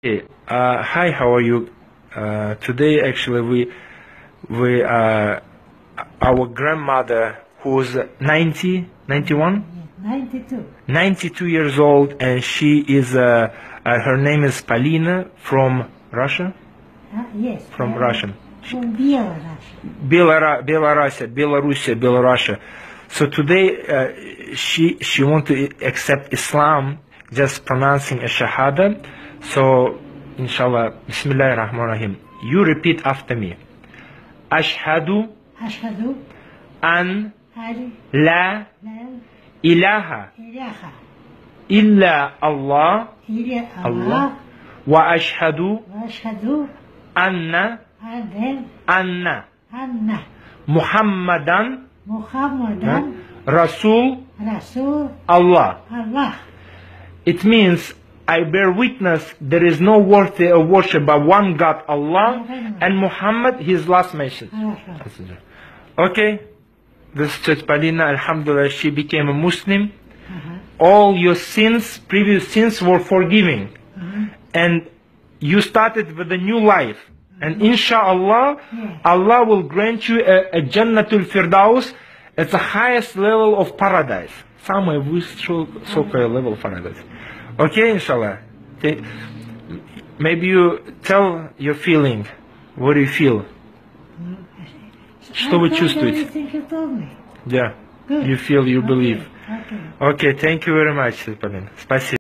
Hey, hi, how are you? Today, actually, we our grandmother, who's 90, 91? 92. 92 years old, and she is, her name is Polina from Russia? Yes. From Russian. From Belarus. Belarusia. So today, she want to accept Islam, just pronouncing a Shahada. So, inshallah, Bismillahir Rahmanir Rahim. You repeat after me. Ashhadu Ashhadu an an la la ilaha ilaha illa Allah illa Allah wa ashhadu wa ashhadu anna anna Muhammadan Muhammadan Rasul Rasul Allah. Allah. It means I bear witness there is no worthy of worship but one God, Allah, and Muhammad, his last mention. Okay, this is Polina. Alhamdulillah, she became a Muslim. All your sins, previous sins, were forgiven, and you started with a new life. And inshallah, Allah will grant you a Jannatul Firdaus. It's the highest level of paradise. Самое высокое level of paradise. Okay, inshallah. Maybe you tell your feeling. What do you feel? Что вы чувствуете? Yeah. You feel, you believe. Okay, thank you very much, Polina. Спасибо.